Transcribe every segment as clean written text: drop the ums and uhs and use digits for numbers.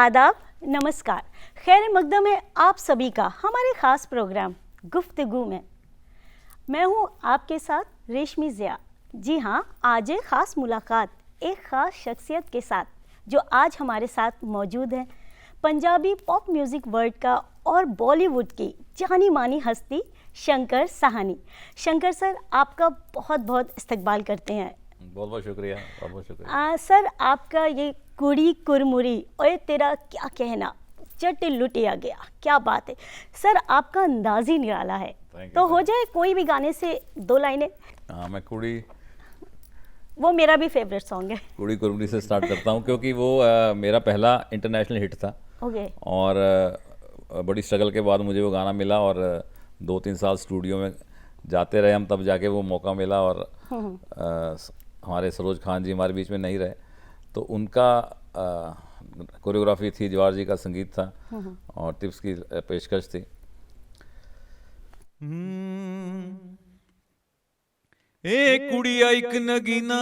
आदाब, नमस्कार। खैर मकदम है आप सभी का हमारे ख़ास प्रोग्राम गुफ्तगू में। मैं हूँ आपके साथ रेशमी ज़िया। जी हाँ, आज एक ख़ास मुलाकात एक ख़ास शख्सियत के साथ जो आज हमारे साथ मौजूद है। पंजाबी पॉप म्यूज़िक वर्ल्ड का और बॉलीवुड की जानी मानी हस्ती शंकर साहनी। शंकर सर, आपका बहुत बहुत इस्तकबाल करते हैं। बहुत बहुत शुक्रिया, बहुत बहुत शुक्रिया। सर, आपका ये कुड़ी कुरमुरी और तेरा क्या कहना चट लुटिया गया, क्या बात है सर। आपका अंदाज ही निराला है। तो हो जाए कोई भी गाने से दो लाइनें। हाँ, मैं कुड़ी वो मेरा भी फेवरेट सॉन्ग है। कुड़ी कुरमुरी से स्टार्ट करता हूँ क्योंकि वो मेरा पहला इंटरनेशनल हिट था। ओके। और बड़ी स्ट्रगल के बाद मुझे वो गाना मिला और 2-3 साल स्टूडियो में जाते रहे हम, तब जाके वो मौका मिला। और हमारे सरोज खान जी हमारे बीच में नहीं रहे, तो उनका कोरियोग्राफी थी, जवाहर जी का संगीत था और टिप्स की पेशकश थी। ए कुड़िया एक नगीना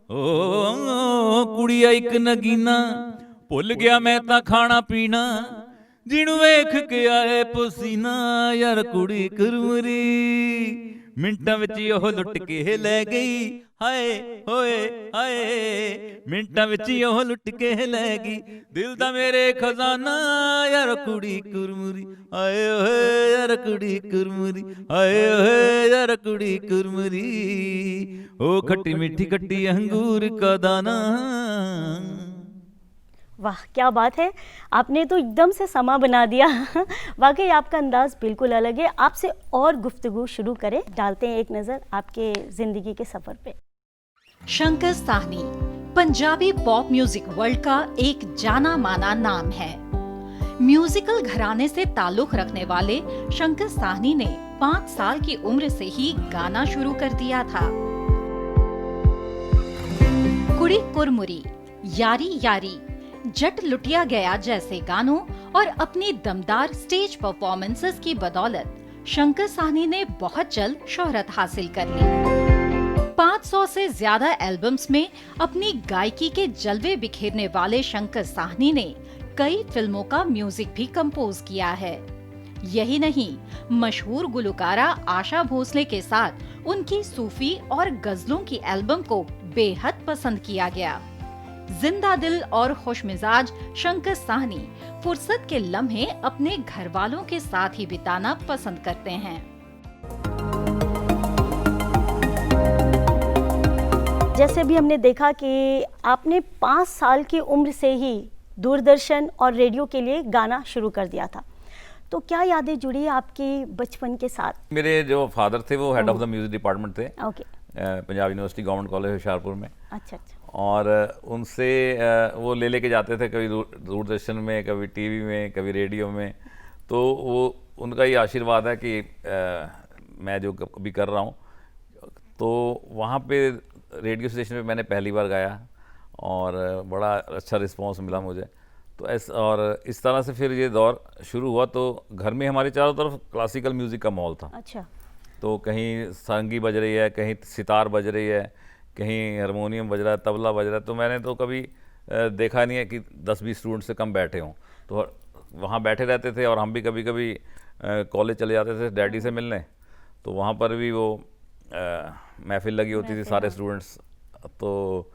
ओ कुड़िया एक नगीना भुल गया मैं ता खाना पीना जिनू वेख के आए पसीना यार कुड़ी कुरमुरी मिंटां विच ओह लुट के लै गई हाय होए हाय मिंटां विच ओह लुट के लै गई दिल दा मेरे खजाना यार कुड़ी कुरमुरी हाय होए यार कुड़ी कुरमुरी हाय होए यार कुड़ी कुरमुरी ओ खट्टी मीठी खट्टी अंगूर का दाना। वाह, क्या बात है। आपने तो एकदम से समा बना दिया। वाकई आपका अंदाज़ बिल्कुल अलग है। आपसे और गुफ्तगू शुरू करें, डालते हैं एक नज़र आपके ज़िंदगी के सफ़र पे। Shankar Sahni Punjabi pop music world का एक जाना माना नाम है। म्यूजिकल घराने से ताल्लुक रखने वाले शंकर साहनी ने 5 साल की उम्र से ही गाना शुरू कर दिया था। कुड़ी कुरमुरी, यारी यारी, जट लुटिया गया जैसे गानों और अपनी दमदार स्टेज परफॉर्मेंसेस की बदौलत शंकर साहनी ने बहुत जल्द शोहरत हासिल कर ली। 500 से ज्यादा एल्बम्स में अपनी गायकी के जलवे बिखेरने वाले शंकर साहनी ने कई फिल्मों का म्यूजिक भी कंपोज किया है। यही नहीं, मशहूर गुलकारा आशा भोसले के साथ उनकी सूफी और गजलों की एल्बम को बेहद पसंद किया गया। जिंदा दिल और खुशमिजाज शंकर साहनी फुर्सत के लम्हे अपने घर वालों के साथ ही बिताना पसंद करते हैं। जैसे भी हमने देखा कि आपने 5 साल की उम्र से ही दूरदर्शन और रेडियो के लिए गाना शुरू कर दिया था, तो क्या यादें जुड़ी है आपकी बचपन के साथ? मेरे जो फादर थे वो head of the music department थे। Okay. Punjab university government college Hoshiarpur में। अच्छा अच्छा। और उनसे वो लेके जाते थे, कभी दूरदर्शन में, कभी टीवी में, कभी रेडियो में। तो वो उनका ही आशीर्वाद है कि मैं जो कभी कर रहा हूँ। तो वहाँ पे रेडियो स्टेशन पे मैंने पहली बार गाया और बड़ा अच्छा रिस्पांस मिला मुझे। तो और इस तरह से फिर ये दौर शुरू हुआ। तो घर में हमारे चारों तरफ क्लासिकल म्यूज़िक का माहौल था। अच्छा। तो कहीं सारंगी बज रही है, कहीं सितार बज रही है, कहीं हारमोनियम बज रहा है, तबला बज रहा है। तो मैंने तो कभी देखा नहीं है कि 10-20 स्टूडेंट से कम बैठे हों। तो वहाँ बैठे रहते थे और हम भी कभी कभी कॉलेज चले जाते थे डैडी से मिलने। तो वहाँ पर भी वो महफिल लगी होती थी, सारे स्टूडेंट्स। तो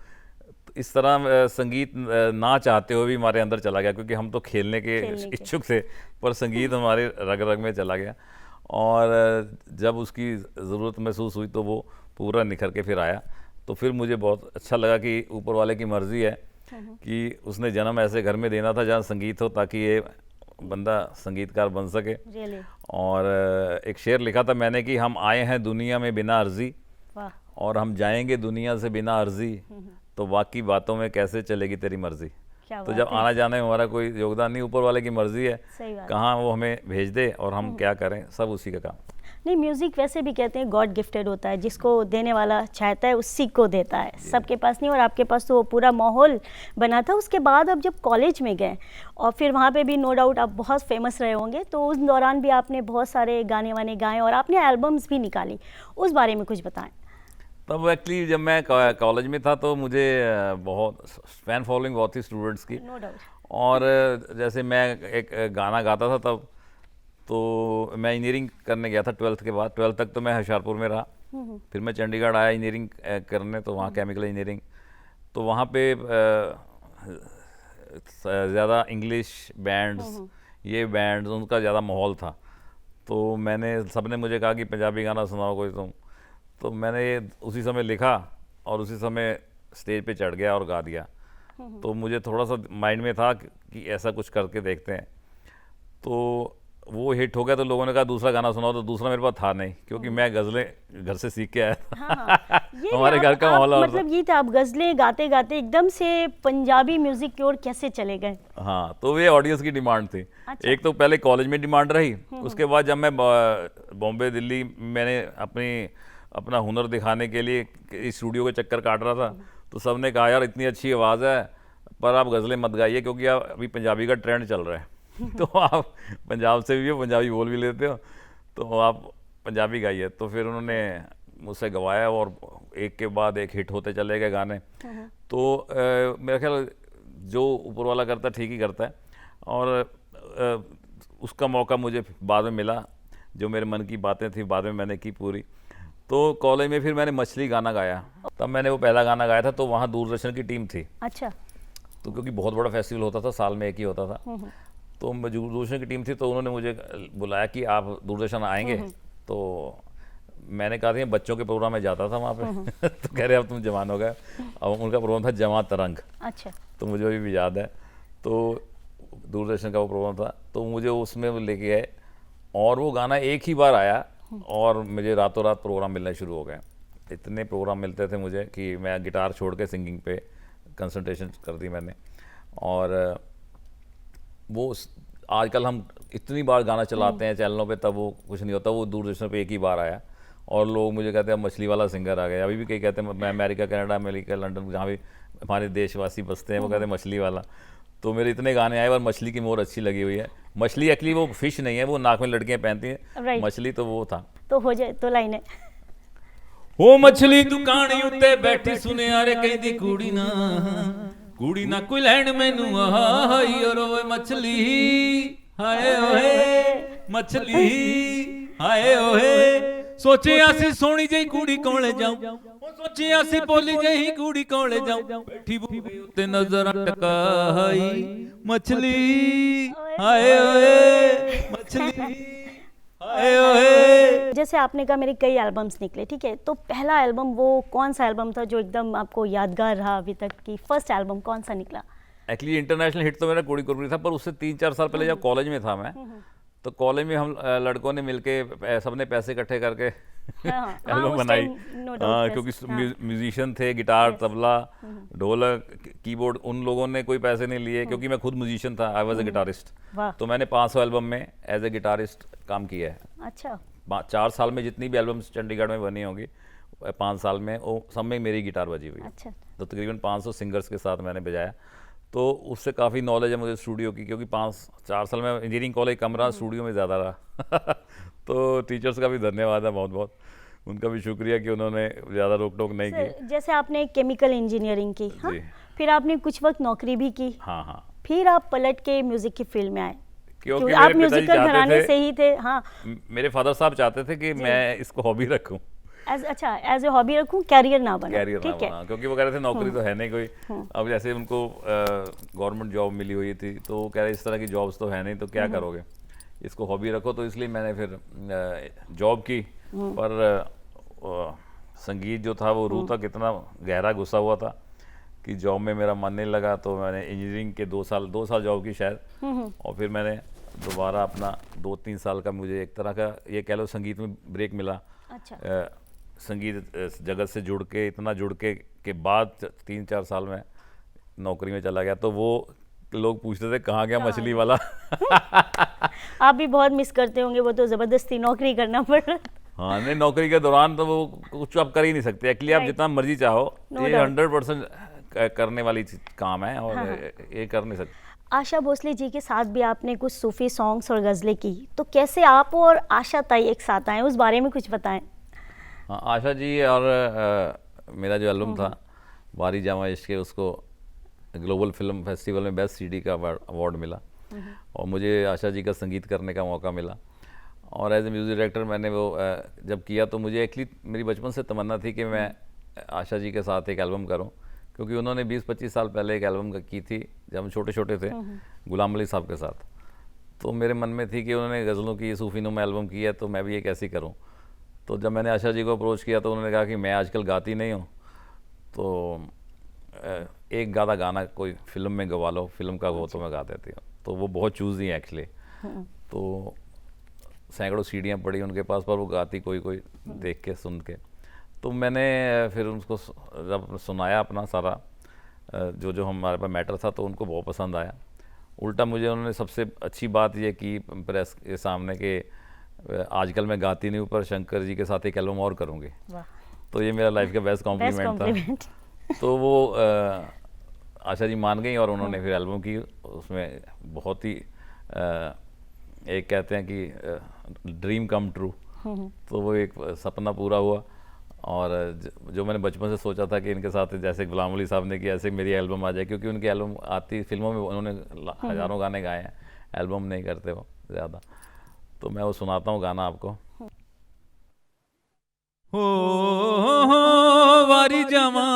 इस तरह संगीत ना चाहते हुए भी हमारे अंदर चला गया, क्योंकि हम तो खेलने के इच्छुक थे, पर संगीत हमारे रग रग में चला गया। और जब उसकी ज़रूरत महसूस हुई तो वो पूरा निखर के फिर आया। तो फिर मुझे बहुत अच्छा लगा कि ऊपर वाले की मर्ज़ी है कि उसने जन्म ऐसे घर में देना था जहाँ संगीत हो, ताकि ये बंदा संगीतकार बन सके। और एक शेर लिखा था मैंने कि हम आए हैं दुनिया में बिना अर्जी और हम जाएंगे दुनिया से बिना अर्जी, तो बाकी बातों में कैसे चलेगी तेरी मर्जी। तो जब आना जाने में हमारा कोई योगदान नहीं, ऊपर वाले की मर्जी है कहाँ वो हमें भेज दे और हम क्या करें, सब उसी का काम। नहीं, म्यूज़िक वैसे भी कहते हैं गॉड गिफ्टेड होता है, जिसको देने वाला चाहता है उसी को देता है, सबके पास नहीं। और आपके पास तो वो पूरा माहौल बना था। उसके बाद अब जब कॉलेज में गए और फिर वहाँ पे भी नो डाउट आप बहुत फेमस रहे होंगे, तो उस दौरान भी आपने बहुत सारे गाने वाने गाए और आपने एल्बम्स भी निकाली, उस बारे में कुछ बताएं। तब एक्चुअली जब मैं कॉलेज में था तो मुझे बहुत फैन फॉलोइंग बहुत थी स्टूडेंट्स की। No doubt. और जैसे मैं एक गाना गाता था तब, तो मैं इंजीनियरिंग करने गया था 12th के बाद। 12th तक तो मैं होशियारपुर में रहा, फिर मैं चंडीगढ़ आया इंजीनियरिंग करने, तो वहाँ केमिकल इंजीनियरिंग, तो वहाँ पे ज़्यादा इंग्लिश बैंड्स, ये बैंड्स, उनका ज़्यादा माहौल था। तो मैंने, सबने मुझे कहा कि पंजाबी गाना सुनाओ कोई तुम, तो मैंने उसी समय लिखा और उसी समय स्टेज पे चढ़ गया और गा दिया। तो मुझे थोड़ा सा माइंड में था कि ऐसा कुछ करके देखते हैं, तो वो हिट हो गया। तो लोगों ने कहा दूसरा गाना सुनाओ, तो दूसरा मेरे पास था नहीं, क्योंकि मैं गज़लें घर से सीख के आया था। हाँ, ये हमारे घर का माहौल और मतलब ये था, आप गज़लें गाते गाते एकदम से पंजाबी म्यूजिक की ओर कैसे चले गए? हाँ, तो ये ऑडियंस की डिमांड थी। अच्छा। एक तो पहले कॉलेज में डिमांड रही, उसके बाद जब मैं बॉम्बे दिल्ली, मैंने अपना हुनर दिखाने के लिए इस स्टूडियो के चक्कर काट रहा था, तो सब ने कहा यार इतनी अच्छी आवाज़ है, पर आप गज़लें मत गाइए क्योंकि आप अभी पंजाबी का ट्रेंड चल रहा है। तो आप पंजाब से भी हो, पंजाबी बोल भी लेते हो, तो आप पंजाबी गाइए। तो फिर उन्होंने मुझसे गवाया और एक के बाद एक हिट होते चले गए गाने। तो मेरा ख्याल जो ऊपर वाला करता है ठीक ही करता है, और उसका मौका मुझे बाद में मिला, जो मेरे मन की बातें थी बाद में मैंने की पूरी। तो कॉलेज में फिर मैंने मछली गाना गाया, तब मैंने वो पहला गाना गाया था। तो वहाँ दूरदर्शन की टीम थी। अच्छा। तो क्योंकि बहुत बड़ा फेस्टिवल होता था, साल में एक ही होता था, तो दूरदर्शन की टीम थी, तो उन्होंने मुझे बुलाया कि आप दूरदर्शन आएंगे। तो मैंने कहा था बच्चों के प्रोग्राम में जाता था वहाँ पे। तो कह रहे अब तुम जवान हो गए। अब उनका प्रोग्राम था जवां तरंग। अच्छा। तो मुझे अभी भी याद है। तो दूरदर्शन का वो प्रोग्राम था, तो मुझे उसमें वो लेके गए, और वो गाना एक ही बार आया और मुझे रातों रात प्रोग्राम मिलना शुरू हो गए। इतने प्रोग्राम मिलते थे मुझे कि मैं गिटार छोड़ के सिंगिंग पे कंसंट्रेशन कर दी मैंने। और वो आजकल हम इतनी बार गाना चलाते हैं चैनलों पे, तब वो कुछ नहीं होता। वो दूरदर्शन पे एक ही बार आया और लोग मुझे कहते हैं मछली वाला सिंगर आ गया। अभी भी कई कहते हैं, मैं अमेरिका, कनाडा, अमेरिका, लंदन, जहाँ भी हमारे देशवासी बसते हैं, वो कहते हैं मछली वाला। तो मेरे इतने गाने आए और मछली की मोर अच्छी लगी हुई है। मछली एक्चुअली वो फिश नहीं है, वो नाक में लड़कियाँ पहनती हैं। Right. मछली तो वो था। तो हो जाए तो लाइन है। ओ मछली दुकानी उत्ते बैठी सुनिया रे कहदी कुड़ी ना कोई लैंड मैनू आई और ओए मछली हाय ओए मछली हाय ओए। सोचिया सी सोनी जही कुड़ी कोले जाऊं, सोचिया सी बोली जही कुड़ी कोले जाऊं, बैठी बूबे उत्ते नजर टकाई मछली हाय ओए मछली हाय ओए। जैसे आपने कहा मेरे कई एल्बम्स निकले, ठीक है, तो पहला एल्बम वो कौन सा एल्बम था जो एकदम आपको यादगार रहा अभी तक की? फर्स्ट एल्बम कौन सा निकला? एक्चुअली इंटरनेशनल हिट तो मेरा कुड़ी कुरकुरी था, पर उससे 3-4 साल पहले जब कॉलेज में था मैं, तो कॉलेज में हम लड़कों ने मिलके सबने पैसे इकट्ठे करके एल्बम बनाई। हाँ, क्योंकि म्यूजिशियन थे, गिटार, तबला, ढोलक, कीबोर्ड, उन लोगों ने कोई पैसे नहीं लिए, क्योंकि मैं खुद म्यूजिशियन था, आई वाज ए गिटारिस्ट। तो मैंने 500 एल्बम में एज ए गिटारिस्ट काम किया है। अच्छा। 4 साल में जितनी भी एल्बम्स चंडीगढ़ में बनी होंगी, 5 साल में वो सब में मेरी गिटार बजी हुई है। अच्छा। तो तकरीबन 500 सिंगर्स के साथ मैंने बजाया। तो उससे काफ़ी नॉलेज है मुझे स्टूडियो की, क्योंकि 5-4 साल में इंजीनियरिंग कॉलेज कम रहा, स्टूडियो में ज़्यादा रहा। तो टीचर्स का भी धन्यवाद है, बहुत बहुत उनका भी शुक्रिया कि उन्होंने ज़्यादा रोक टोक नहीं की। जैसे आपने केमिकल इंजीनियरिंग की, हाँ? जी। फिर आपने कुछ वक्त नौकरी भी की, हाँ हाँ। फिर आप पलट के म्यूजिक की फील्ड में आए, क्योंकि आप मेरे पिताजी म्यूजिकल चाहते घराने थे, से ही थे। हाँ। मेरे फादर साहब चाहते थे कि मैं इसको हॉबी रखूं, अच्छा, एज ए हॉबी रखूं, कैरियर ना बना। कैरियर ना ठीक है। बना, क्योंकि वो कह रहे थे नौकरी तो है नहीं कोई। अब जैसे उनको गवर्नमेंट जॉब मिली हुई थी, तो वो कह रहे इस तरह की जॉब्स तो है नहीं, तो क्या करोगे, इसको हॉबी रखो। तो इसलिए मैंने फिर जॉब की, पर संगीत जो था वो रूह तक इतना गहरा घुसा हुआ था कि जॉब में मेरा मन नहीं लगा। तो मैंने इंजीनियरिंग के 2 साल जॉब की शायद, और फिर मैंने दोबारा अपना 2-3 साल का, मुझे एक तरह का ये कह लो संगीत में ब्रेक मिला। अच्छा। संगीत जगत से जुड़ के बाद 3-4 साल में नौकरी में चला गया। तो वो लोग पूछते थे कहाँ गया मछली वाला। आप भी बहुत मिस करते होंगे, वो तो ज़बरदस्ती नौकरी करना पड़ रहा। हाँ, नहीं, नौकरी के दौरान तो वो कुछ आप कर ही नहीं सकते। एक्चुअली आप जितना मर्जी चाहो, ये 100% करने वाली काम है, और ये कर नहीं सकते। आशा भोसले जी के साथ भी आपने कुछ सूफी सॉन्ग्स और गज़लें की, तो कैसे आप और आशा ताई एक साथ आए, उस बारे में कुछ बताएं। हाँ, आशा जी और मेरा जो एल्बम था वारी जामा इश्क के, उसको ग्लोबल फिल्म फेस्टिवल में बेस्ट सीडी का अवार्ड मिला और मुझे आशा जी का संगीत करने का मौका मिला। और एज ए म्यूज़िक डायरेक्टर मैंने वो जब किया तो मुझे एक्चुअली मेरी बचपन से तमन्ना थी कि मैं आशा जी के साथ एक एल्बम करूं, क्योंकि उन्होंने 20-25 साल पहले एक एल्बम की थी जब हम छोटे छोटे थे गुलाम अली साहब के साथ। तो मेरे मन में थी कि उन्होंने गज़लों की सूफीनुमा एल्बम की है तो मैं भी ये कैसी करूं। तो जब मैंने आशा जी को अप्रोच किया तो उन्होंने कहा कि मैं आजकल गाती नहीं हूँ, तो एक गादा गाना कोई फिल्म में गवा लो, फिल्म का वो तो मैं गा देती हूँ। तो वो बहुत चूज़ी हैं एक्चुअली। तो सैकड़ों सीढ़ियाँ पड़ी उनके पास, पर वो गाती कोई देख के सुन के। तो मैंने फिर उनको जब सुनाया अपना सारा जो हमारे पास मैटर था तो उनको बहुत पसंद आया। उल्टा मुझे उन्होंने सबसे अच्छी बात ये की प्रेस के सामने कि आजकल मैं गाती नहीं हूँ पर शंकर जी के साथ एक एल्बम और करूँगी। तो ये मेरा लाइफ का बेस्ट कॉम्प्लीमेंट था। तो वो आशा जी मान गई और उन्होंने फिर एल्बम की। उसमें बहुत ही एक कहते हैं कि ड्रीम कम ट्रू, तो वो एक सपना पूरा हुआ। और जो मैंने बचपन से सोचा था कि इनके साथ जैसे गुलाम अली साहब ने कि ऐसे मेरी एल्बम आ जाए, क्योंकि उनकी एल्बम आती फिल्मों में उन्होंने हज़ारों गाने गाए हैं, एल्बम नहीं करते वो ज़्यादा। तो मैं वो सुनाता हूँ गाना आपको। हो वारी जावा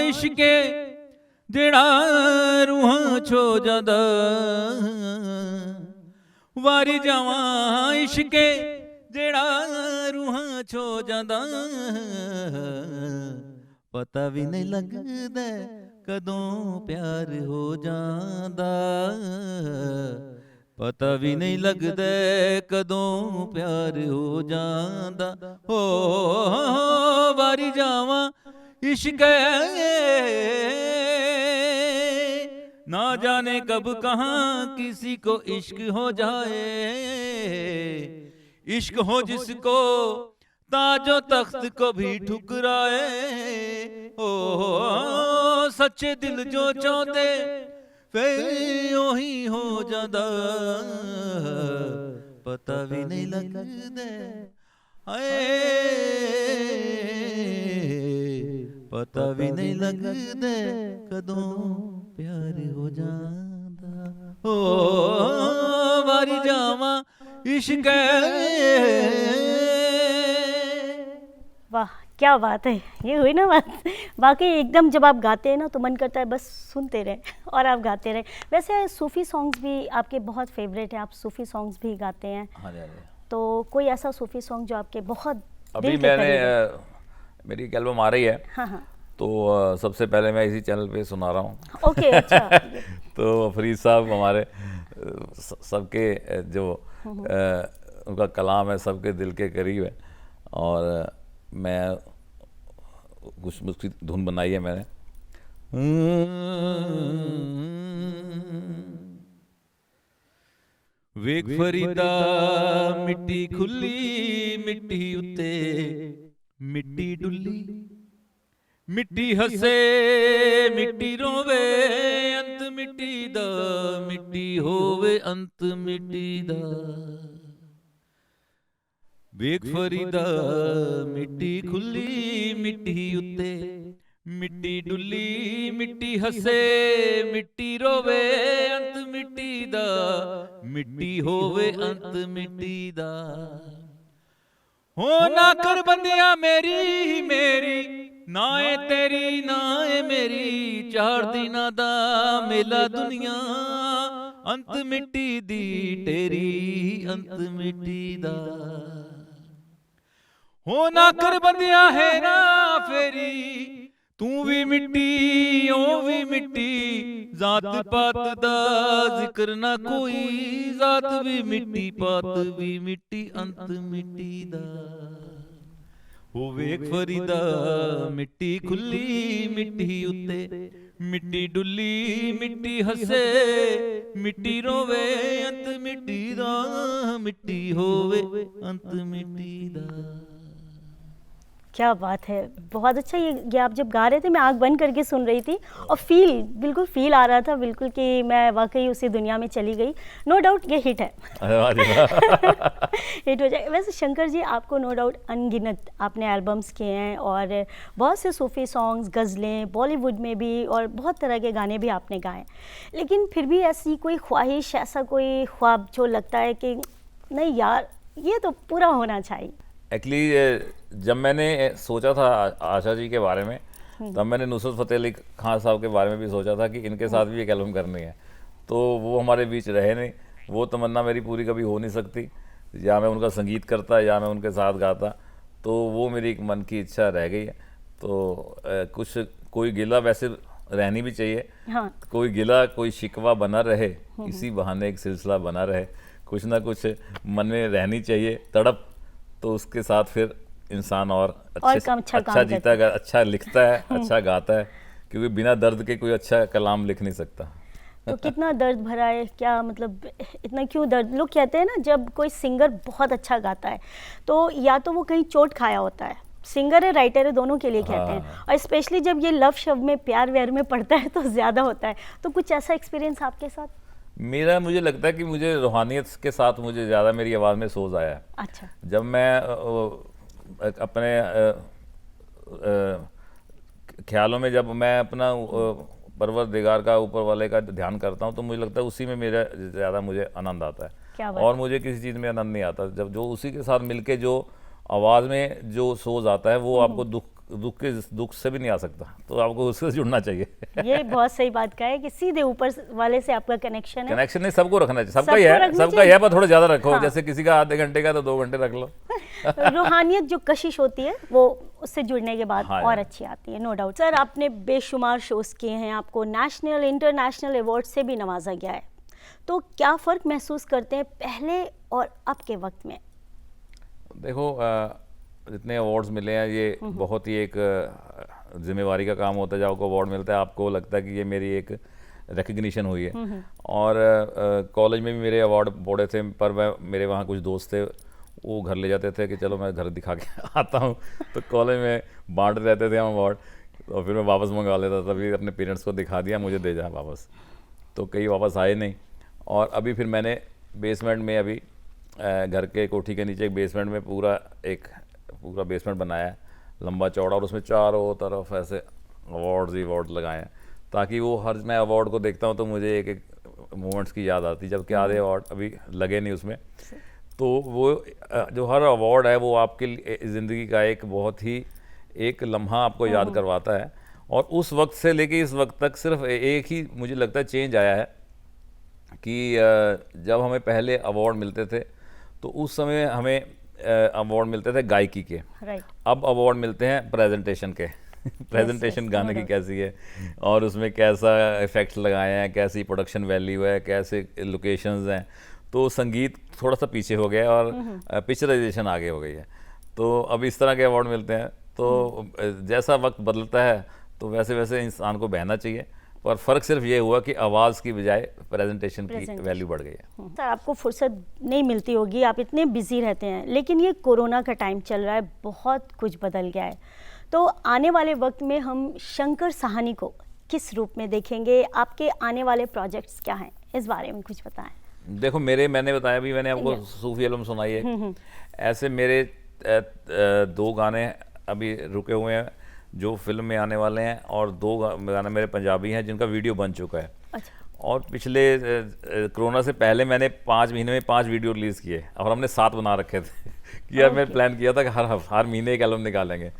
इश्के जेड़ा रूहां छो जादा, वारी जावा इश्के जेड़ा रूहां छो जादा, पता भी नहीं लगदा कदों प्यार हो जांदा, पता भी नहीं लगदा कदों प्यार हो जांदा। हो वारी जावा इश्क ना जाने कब कहाँ किसी को इश्क हो जाए, इश्क हो जिसको ताजो तख्त को भी ठुकराए। ओ सच्चे दिल जो चाहते फिर ओही हो जादा, पता भी नहीं लगदा हाय, पता भी नहीं लगदा कदों प्यार हो जादा। ओ वारी जावा इश्क। वाह क्या बात है, ये हुई ना बात। वाकई एकदम जब आप गाते हैं ना तो मन करता है बस सुनते रहे और आप गाते रहे। वैसे सूफ़ी सॉन्ग्स भी आपके बहुत फेवरेट हैं, आप सूफ़ी सॉन्ग्स भी गाते हैं। हाँ जी। तो कोई ऐसा सूफ़ी सॉन्ग जो आपके बहुत अभी दिल के करीब है? मेरी एक एल्बम आ रही है। हाँ। तो सबसे पहले मैं इसी चैनल पे सुना रहा हूँ। ओके अच्छा। तो फरीद साहब हमारे सबके जो उनका कलाम है सबके दिल के करीब है, और मैं कुछ उसकी धुन बनाई है मैंने। वेख फरीदा मिट्टी खुली मिट्टी उत्ते मिट्टी डुली, मिट्टी हसे मिट्टी रोवे अंत मिट्टी दा, मिट्टी होवे अंत मिट्टी दा। वेख फरीदा मिट्टी खुली मिट्टी उत्ते मिट्टी डुली, मिट्टी हसे मिट्टी रोवे अंत मिट्टी दा, मिट्टी होवे अंत मिट्टी दा। हो ना कर बंदिया मेरी मेरी ना है तेरी ना है मेरी, चार दिना दा मेला दुनिया अंत मिट्टी दी तेरी अंत मिट्टी दा। हो ना कर बंदिया है ना फेरी तू भी मिट्टी ओ भी मिट्टी, जात पात दा जिक्र ना कोई, जात भी मिट्टी पात भी मिट्टी अंत मिट्टी दा। हो वेख फरीदा मिट्टी खुली मिट्टी उत्ते मिट्टी डुली, मिट्टी हसे मिट्टी रोवे अंत मिट्टी दा, मिट्टी होवे अंत मिट्टी दा। क्या बात है, बहुत अच्छा। ये आप जब गा रहे थे मैं आंख बंद करके सुन रही थी और बिल्कुल फील आ रहा था बिल्कुल कि मैं वाकई उसी दुनिया में चली गई। नो डाउट ये हिट है। अरे वाह जी वाह। हिट हो जाए। वैसे शंकर जी, आपको नो डाउट अनगिनत आपने एल्बम्स किए हैं और बहुत से सूफी सॉन्ग्स, गज़लें, बॉलीवुड में भी और बहुत तरह के गाने भी आपने गाए, लेकिन फिर भी ऐसी कोई ख्वाहिश, ऐसा कोई ख्वाब जो लगता है कि नहीं यार ये तो पूरा होना चाहिए? एक्चुअली जब मैंने सोचा था आशा जी के बारे में, तब मैंने नुसरत फ़तेह अली खान साहब के बारे में भी सोचा था कि इनके साथ भी एक एल्बम करनी है, तो वो हमारे बीच रहे नहीं। वो तमन्ना मेरी पूरी कभी हो नहीं सकती, या मैं उनका संगीत करता या मैं उनके साथ गाता, तो वो मेरी एक मन की इच्छा रह गई है। तो कुछ कोई गिला वैसे रहनी भी चाहिए। हाँ। कोई गिला कोई शिकवा बना रहे, इसी बहाने एक सिलसिला बना रहे, कुछ ना कुछ मन में रहनी चाहिए तड़प, तो उसके साथ फिर इंसान और अच्छा जीता है, अच्छा लिखता है, अच्छा गाता है, क्योंकि बिना दर्द के कोई अच्छा कलाम लिख नहीं सकता। तो कितना दर्द भरा है, क्या मतलब इतना क्यों दर्द? लोग कहते हैं ना जब कोई सिंगर बहुत अच्छा गाता है तो या तो वो कहीं चोट खाया होता है, सिंगर है राइटर है दोनों के लिए कहते हैं, और स्पेशली जब ये लव शब्द में प्यार व्यार में पड़ता है तो ज़्यादा होता है। तो कुछ ऐसा एक्सपीरियंस आपके साथ? मुझे लगता है कि मुझे रूहानियत के साथ मुझे ज़्यादा मेरी आवाज़ में सोज आया है। अच्छा। जब मैं अपने ख्यालों में जब मैं अपना परवरदिगार का, ऊपर वाले का ध्यान करता हूँ, तो मुझे लगता है उसी में मेरा ज़्यादा मुझे आनंद आता है, और मुझे किसी चीज़ में आनंद नहीं आता। जब जो उसी के साथ मिलके जो आवाज़ में जो सोज आता है वो आपको दुख से भी नहीं आ सकता, तो आपको उससे जुड़ना चाहिए। ये बहुत सही बात कहा है कि सीधे ऊपर वाले से आपका कनेक्शन है। कनेक्शन नहीं, सबको रखना चाहिए, सबका ही है पर थोड़ा ज़्यादा रखो। हाँ। जैसे किसी का आधे घंटे का तो 2 घंटे रख लो। रूहानियत जो कशिश होती है वो उससे जुड़ने के बाद हाँ और अच्छी आती है, नो डाउट। सर, आपने बेशुमार शोज़ किए हैं, आपको नेशनल इंटरनेशनल अवार्ड से भी नवाजा गया है, तो क्या फ़र्क महसूस करते हैं पहले और अब के वक्त में? देखो, जितने अवार्ड्स मिले हैं ये बहुत ही एक जिम्मेवारी का काम होता है। जब आपको अवार्ड मिलता है आपको लगता है कि ये मेरी एक रिकग्निशन हुई है। और कॉलेज में भी मेरे अवार्ड बोर्डे थे, पर मेरे वहाँ कुछ दोस्त थे, वो घर ले जाते थे कि चलो मैं घर दिखा के आता हूँ, तो कॉलेज में बांट रहते थे हम अवार्ड, और फिर मैं वापस मंगवा लेता था। तभी अपने पेरेंट्स को दिखा दिया, मुझे दे जा वापस, तो कई वापस आए नहीं। और अभी फिर मैंने बेसमेंट में, अभी घर के कोठी के नीचे एक बेसमेंट में पूरा बेसमेंट बनाया है, लंबा चौड़ा, और उसमें चारों तरफ ऐसे अवार्ड्स ही अवार्ड लगाए हैं, ताकि वो मैं अवार्ड को देखता हूँ तो मुझे एक एक मोमेंट्स की याद आती है, जबकि आधे अवार्ड अभी लगे नहीं उसमें। तो वो जो हर अवार्ड है वो आपके लिए ज़िंदगी का एक बहुत ही एक लम्हा आपको याद करवाता है। और उस वक्त से लेके इस वक्त तक सिर्फ एक ही मुझे लगता है चेंज आया है कि जब हमें पहले अवार्ड मिलते थे तो उस समय हमें अवार्ड मिलते थे गायकी के, अब अवार्ड मिलते हैं प्रेजेंटेशन के। प्रेजेंटेशन गाने की कैसी है, और उसमें कैसा इफेक्ट्स लगाए हैं, कैसी प्रोडक्शन वैल्यू है, कैसे लोकेशंस हैं। तो संगीत थोड़ा सा पीछे हो गया और पिक्चराइजेशन आगे हो गई है। तो अब इस तरह के अवार्ड मिलते हैं। तो जैसा वक्त बदलता है तो वैसे वैसे इंसान को बहना चाहिए, पर फ़र्क सिर्फ ये हुआ कि आवाज़ की बजाय प्रेजेंटेशन की वैल्यू बढ़ गई है। सर, आपको फुर्सत नहीं मिलती होगी, आप इतने बिजी रहते हैं, लेकिन ये कोरोना का टाइम चल रहा है, बहुत कुछ बदल गया है, तो आने वाले वक्त में हम शंकर साहनी को किस रूप में देखेंगे? आपके आने वाले प्रोजेक्ट्स क्या हैं, इस बारे में कुछ बताएं। देखो, मैंने बताया भी, मैंने आपको सूफी एल्बम सुनाई है, ऐसे मेरे 2 गाने अभी रुके हुए हैं जो फिल्म में आने वाले हैं, और 2 गाने मेरे पंजाबी हैं जिनका वीडियो बन चुका है। अच्छा। और पिछले कोरोना से पहले मैंने 5 महीने में 5 वीडियो रिलीज़ किए, और हमने 7 बना रखे थे कि यार मैं प्लान किया था कि हर महीने एक एल्बम निकालेंगे।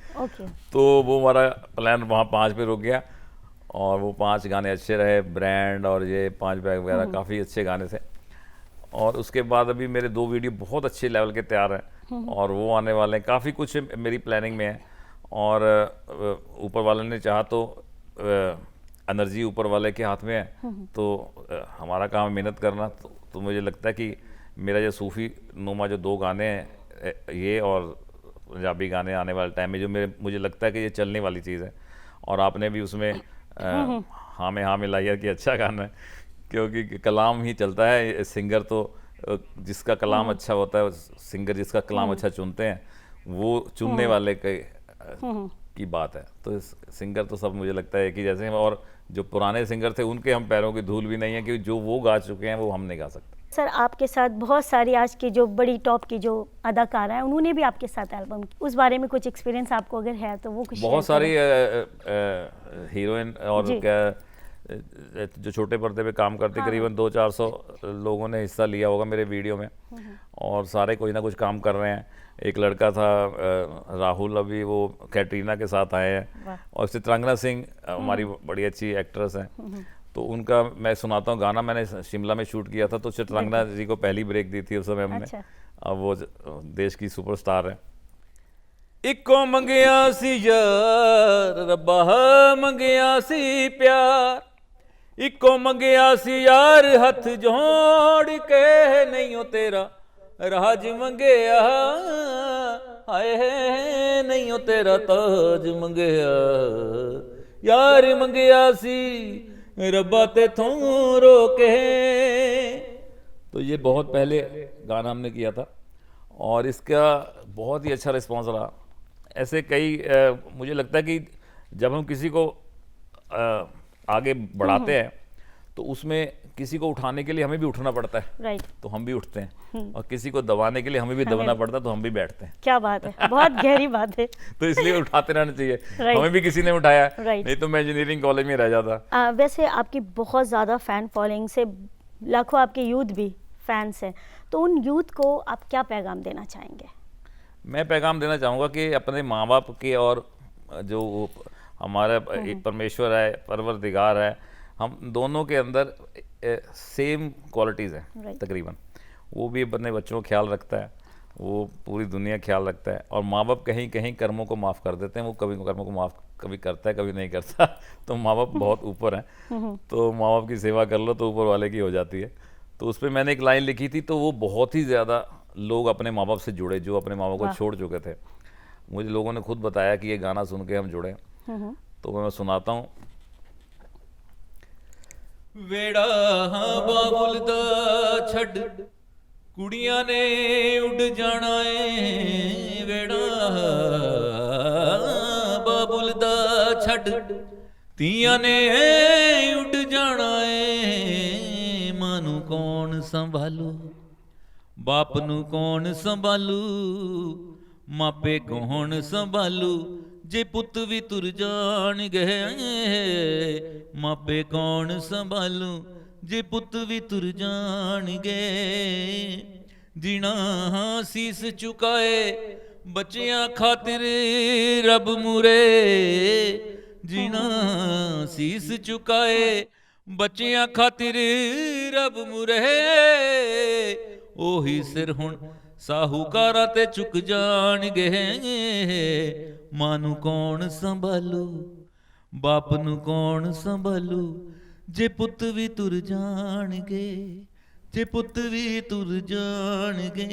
तो वो हमारा प्लान वहाँ 5 पे रुक गया, और वो 5 गाने अच्छे रहे, ब्रांड और ये 5 बैग वगैरह काफ़ी अच्छे गाने थे। और उसके बाद अभी मेरे 2 वीडियो बहुत अच्छे लेवल के तैयार हैं, और वो आने वाले हैं। काफ़ी कुछ मेरी प्लानिंग में है, और ऊपर वाले ने चाहा तो एनर्जी ऊपर वाले के हाथ में है, तो हमारा काम है मेहनत करना। तो मुझे लगता है कि मेरा जो सूफ़ी नुमा जो 2 गाने हैं, ये और पंजाबी गाने आने वाले टाइम में जो मुझे लगता है कि ये चलने वाली चीज़ है। और आपने भी उसमें हाँ में लाइया कि अच्छा गाना है, क्योंकि कलाम ही चलता है। सिंगर तो जिसका कलाम अच्छा होता है, सिंगर जिसका कलाम अच्छा चुनते हैं, वो चुनने वाले के की बात है। तो सिंगर तो सब मुझे लगता है कि जैसे हैं, और जो पुराने सिंगर थे उनके हम पैरों की धूल भी नहीं है कि जो वो गा चुके हैं वो हम नहीं गा सकते। सर आपके साथ बहुत सारी आज की जो बड़ी टॉप की जो अदाकारा हैं उन्होंने भी आपके साथ एल्बम की, उस बारे में कुछ एक्सपीरियंस आपको अगर है तो वो कुछ बहुत शेयर सारी हीरोइन और जी। क्या जो छोटे पर्दे पे काम करते करीबन 200-400 लोगों ने हिस्सा लिया होगा मेरे वीडियो में, और सारे कोई ना कुछ काम कर रहे हैं। एक लड़का था राहुल, अभी वो कैटरीना के साथ आए हैं, और चित्रांगना सिंह हमारी बड़ी अच्छी एक्ट्रेस हैं। तो उनका मैं सुनाता हूँ गाना, मैंने शिमला में शूट किया था, तो चित्रांगना जी को पहली ब्रेक दी थी उस समय हमने। अच्छा। अब वो देश की सुपरस्टार है। इको मंगिया सी यार रब्बा मंगिया सी प्यार, इको मंगिया सी यार हथ जोड़ के, नहीं हो तेरा राज मंगिया, हाय नहीं हो तेरा ताज मंगिया, यार मंगिया सी रब्बा ते थों रोके। तो ये बहुत पहले गाना हमने किया था और इसका बहुत ही अच्छा रिस्पॉन्स रहा। ऐसे कई मुझे लगता है कि जब हम किसी को आगे बढ़ाते हैं तो उसमें किसी को उठाने के लिए हमें भी उठना पड़ता है, राइट। तो हम भी उठते हैं, और किसी को दबाने के लिए हमें भी दबाना पड़ता है तो हम भी बैठते हैं। क्या बात है, बहुत गहरी बात है। तो इसलिए उठाते रहना चाहिए। Right. हमें भी किसी ने उठाया, Right. नहीं तो मैं इंजीनियरिंग कॉलेज में रह जाता। वैसे आपकी बहुत ज़्यादा फ़ैन फॉलोइंग से लाखों आपके यूथ भी फैंस हैं, तो उन यूथ को आप क्या पैगाम देना चाहेंगे? मैं पैगाम देना चाहूँगा कि अपने माँ बाप के और जो हमारा एक परमेश्वर है, परवरदिगार है, हम दोनों के अंदर सेम क्वालिटीज़ हैं Right. तकरीबन। वो भी अपने बच्चों का ख्याल रखता है, वो पूरी दुनिया का ख्याल रखता है, और माँ बाप कहीं कहीं कर्मों को माफ़ कर देते हैं। वो कभी कर्मों को माफ़ कभी करता है, कभी नहीं करता। तो माँ बाप बहुत ऊपर हैं, तो माँ बाप की सेवा कर लो तो ऊपर वाले की हो जाती है। तो उस पर मैंने एक लाइन लिखी थी, तो वो बहुत ही ज़्यादा लोग अपने माँ बाप से जुड़े जो अपने माँ बाप को छोड़ चुके थे। मुझे लोगों ने खुद बताया कि ये गाना सुन के हम जुड़े। तो मैं सुनाता हूँ। ਵੇੜਾ ਬਾਬੁਲ ਦਾ ਛੱਡ ਕੁੜੀਆਂ ਨੇ ਉੱਡ ਜਾਣਾ ਏ, ਵੇੜਾ ਬਾਬੁਲ ਦਾ ਛੱਡ ਤੀਆਂ ਨੇ ਉੱਡ ਜਾਣਾ ਏ, ਮਾਂ ਨੂੰ ਕੌਣ ਸੰਭਾਲੂ ਬਾਪ ਨੂੰ ਕੌਣ ਸੰਭਾਲੂ, ਮਾਪੇ ਕੌਣ ਸੰਭਾਲੂ, ਜੇ ਪੁੱਤ ਵੀ ਤੁਰ ਜਾਣਗੇ, ਮਾਪੇ ਕੌਣ ਸੰਭਾਲੂ, ਜੇ ਪੁੱਤ ਵੀ ਤੁਰ ਜਾਣਗੇ, ਜਿਣਾ ਸੀਸ ਝੁਕਾਏ ਬੱਚਿਆਂ ਖਾਤਰ ਰੱਬ ਮੂਰੇ, ਜਿਣਾ ਸੀਸ ਝੁਕਾਏ ਬੱਚਿਆਂ ਖਾਤਰ ਰੱਬ ਮੂਰੇ, ਉਹੀ ਸਿਰ ਹੁਣ ਸਾਹੂਕਾਰਾਂ ਤੇ ਝੁਕ ਜਾਣਗੇ, ਮਾਂ ਨੂੰ ਕੌਣ ਸੰਭਾਲੂ ਬਾਪ ਨੂੰ ਕੌਣ ਸੰਭਾਲੂ, ਜੇ ਪੁੱਤ ਵੀ ਤੁਰ ਜਾਣਗੇ, ਜੇ ਪੁੱਤ ਵੀ ਤੁਰ ਜਾਣਗੇ,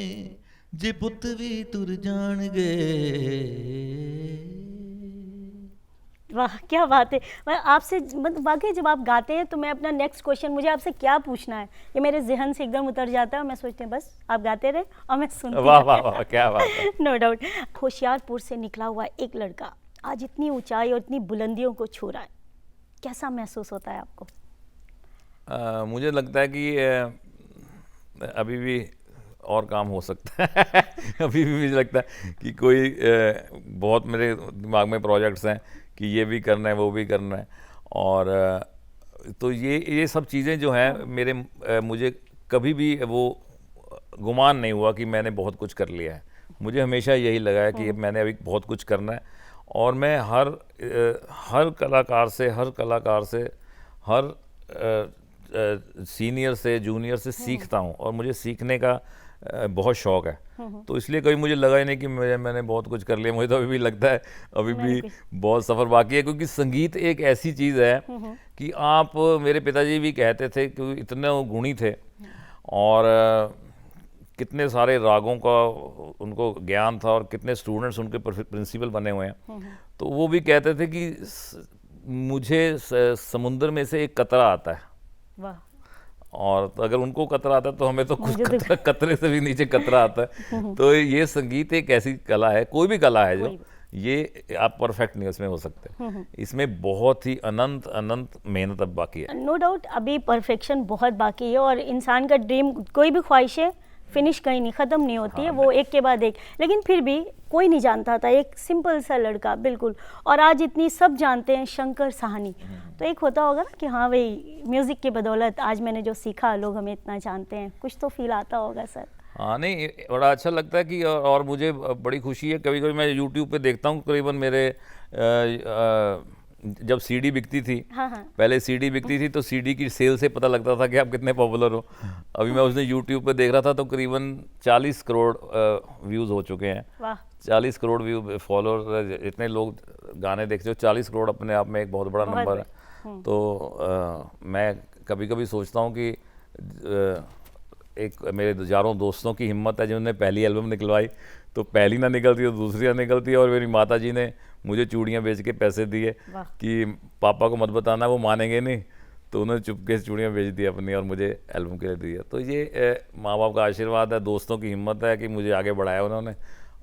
ਜੇ ਪੁੱਤ ਵੀ ਤੁਰ ਜਾਣਗੇ। वाह क्या बात है। मैं आपसे मतलब वाकई जब आप गाते हैं तो मैं अपना नेक्स्ट क्वेश्चन मुझे आपसे क्या पूछना है ये मेरे जहन से एकदम उतर जाता है, और मैं सोचती हूँ बस आप गाते रहे और मैं सुनती वाह वाह वाह, क्या बात है। No doubt. होशियारपुर से निकला हुआ एक लड़का आज इतनी ऊंचाई और इतनी बुलंदियों को छू रहा है, कैसा महसूस होता है आपको? मुझे लगता है कि अभी भी और काम हो सकता है। अभी भी मुझे लगता है कि कोई बहुत मेरे दिमाग में प्रोजेक्ट्स हैं कि ये भी करना है वो भी करना है, और तो ये सब चीज़ें जो हैं मेरे मुझे कभी भी वो गुमान नहीं हुआ कि मैंने बहुत कुछ कर लिया है। मुझे हमेशा यही लगा है कि मैंने अभी बहुत कुछ करना है, और मैं हर कलाकार से हर सीनियर से जूनियर से सीखता हूँ, और मुझे सीखने का बहुत शौक़ है। तो इसलिए कभी मुझे लगा ही नहीं कि मैंने बहुत कुछ कर लिया। मुझे तो अभी भी लगता है अभी भी बहुत सफ़र बाकी है, क्योंकि संगीत एक ऐसी चीज़ है कि आप, मेरे पिताजी भी कहते थे कि इतने गुणी थे और कितने सारे रागों का उनको ज्ञान था, और कितने स्टूडेंट्स उनके प्रिंसिपल बने हुए हैं। तो वो भी कहते थे कि मुझे समुद्र में से एक कतरा आता है, वाह। और तो अगर उनको कतरा आता है तो हमें तो कुछ कतरे से भी नीचे कतरा आता है। तो ये संगीत एक ऐसी कला है, कोई भी कला है जो ये आप परफेक्ट नहीं उसमें हो सकते। इसमें बहुत ही अनंत अनंत मेहनत अब बाकी है। नो डाउट अभी परफेक्शन बहुत बाकी है, और इंसान का ड्रीम, कोई भी ख्वाहिशें फिनिश कहीं नहीं, ख़त्म नहीं होती है, वो एक के बाद एक। लेकिन फिर भी कोई नहीं जानता था, एक सिंपल सा लड़का बिल्कुल, और आज इतनी सब जानते हैं शंकर साहनी। तो एक होता होगा ना कि हाँ भाई, म्यूज़िक की बदौलत आज मैंने जो सीखा लोग हमें इतना जानते हैं, कुछ तो फील आता होगा सर। हाँ नहीं, बड़ा अच्छा लगता है कि और मुझे बड़ी खुशी है, कभी कभी मैं यूट्यूब पे देखता हूँ, करीबन मेरे जब सीडी बिकती थी, हाँ हाँ, पहले सीडी बिकती थी तो सीडी की सेल से पता लगता था कि आप कितने पॉपुलर हो। अभी मैं उसने यूट्यूब पे देख रहा था तो करीबन 40 करोड़ व्यूज़ हो चुके हैं। वाह, 40 करोड़ व्यू फॉलोअर, इतने लोग गाने देखते हो, 40 करोड़ अपने आप में एक बहुत बड़ा नंबर है। तो मैं कभी कभी सोचता हूँ कि एक मेरे यारों दोस्तों की हिम्मत है जिन्होंने पहली एल्बम निकलवाई, तो पहली ना निकलती तो दूसरी ना निकलती, और मेरी माता जी ने मुझे चूड़ियाँ बेच के पैसे दिए वाह। कि पापा को मत बताना, वो मानेंगे नहीं, तो उन्होंने चुपके से चूड़ियाँ बेच दी अपनी और मुझे एल्बम के लिए दिया। तो ये माँ बाप का आशीर्वाद है, दोस्तों की हिम्मत है कि मुझे आगे बढ़ाया उन्होंने,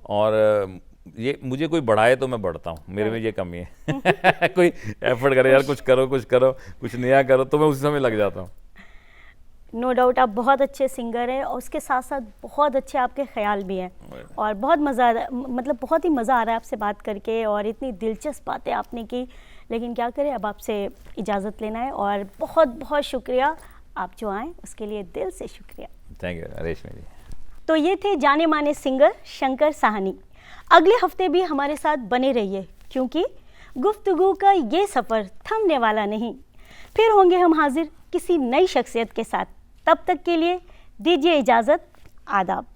और ये मुझे कोई बढ़ाए तो मैं बढ़ता हूँ, मेरे में ये कमी है। कोई एफर्ट करे यार, कुछ करो कुछ करो, कुछ नया करो, तो मैं उसी समय लग जाता हूँ। नो डाउट आप बहुत अच्छे सिंगर हैं, और उसके साथ साथ बहुत अच्छे आपके ख्याल भी हैं, और बहुत मज़ा, मतलब बहुत ही मज़ा आ रहा है आपसे बात करके, और इतनी दिलचस्प बातें आपने की। लेकिन क्या करें, अब आपसे इजाज़त लेना है, और बहुत बहुत शुक्रिया आप जो आए उसके लिए, दिल से शुक्रिया। थैंक यू रेशमी जी। तो ये थे जाने माने सिंगर शंकर साहनी। अगले हफ्ते भी हमारे साथ बने रहिए, क्योंकि गुफ्तगू का ये सफ़र थमने वाला नहीं। फिर होंगे हम हाजिर किसी नई शख्सियत के साथ। तब तक के लिए दीजिए इजाज़त, आदाब।